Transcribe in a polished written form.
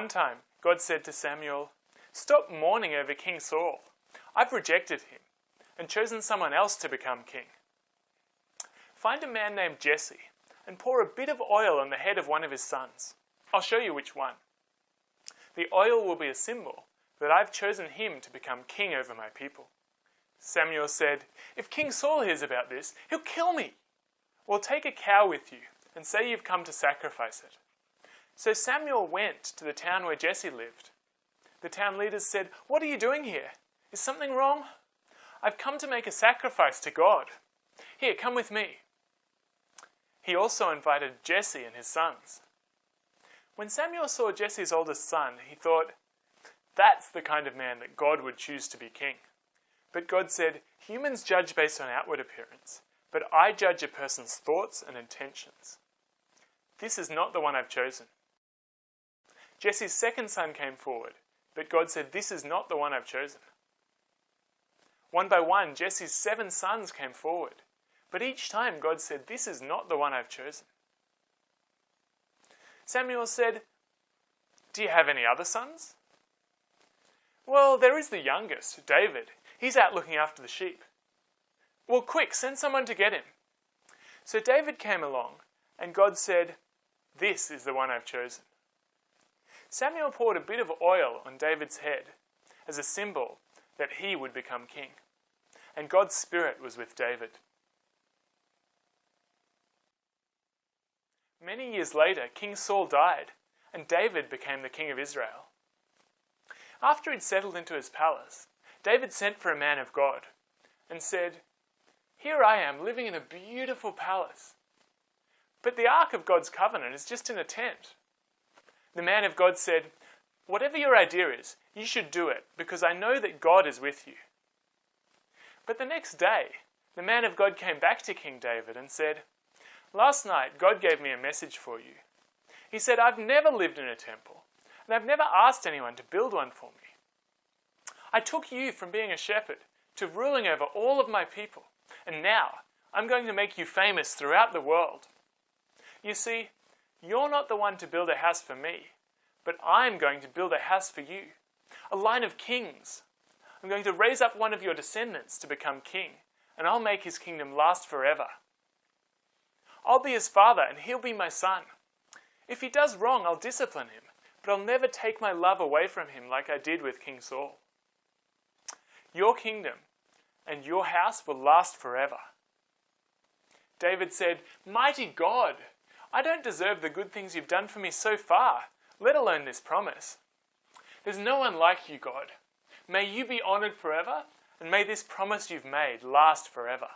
One time, God said to Samuel, "Stop mourning over King Saul. I've rejected him and chosen someone else to become king. Find a man named Jesse and pour a bit of oil on the head of one of his sons. I'll show you which one. The oil will be a symbol that I've chosen him to become king over my people." Samuel said, "If King Saul hears about this, he'll kill me. Well, take a cow with you and say you've come to sacrifice it." So Samuel went to the town where Jesse lived. The town leaders said, "What are you doing here? Is something wrong?" "I've come to make a sacrifice to God. Here, come with me." He also invited Jesse and his sons. When Samuel saw Jesse's oldest son, he thought, "That's the kind of man that God would choose to be king." But God said, "Humans judge based on outward appearance, but I judge a person's thoughts and intentions. This is not the one I've chosen." Jesse's second son came forward, but God said, "This is not the one I've chosen." One by one, Jesse's 7 sons came forward, but each time God said, "This is not the one I've chosen." Samuel said, "Do you have any other sons?" "Well, there is the youngest, David. He's out looking after the sheep." "Well, quick, send someone to get him." So David came along, and God said, "This is the one I've chosen." Samuel poured a bit of oil on David's head as a symbol that he would become king. And God's Spirit was with David. Many years later, King Saul died, and David became the king of Israel. After he'd settled into his palace, David sent for a man of God and said, "Here I am living in a beautiful palace, but the Ark of God's covenant is just in a tent." The man of God said, "Whatever your idea is, you should do it, because I know that God is with you." But the next day, the man of God came back to King David and said, "Last night, God gave me a message for you. He said, I've never lived in a temple, and I've never asked anyone to build one for me. I took you from being a shepherd to ruling over all of my people, and now I'm going to make you famous throughout the world. You see, you're not the one to build a house for me, but I'm going to build a house for you, a line of kings. I'm going to raise up one of your descendants to become king, and I'll make his kingdom last forever. I'll be his father, and he'll be my son. If he does wrong, I'll discipline him, but I'll never take my love away from him like I did with King Saul. Your kingdom and your house will last forever." David said, "Mighty God, I don't deserve the good things you've done for me so far, let alone this promise. There's no one like you, God. May you be honored forever, and may this promise you've made last forever."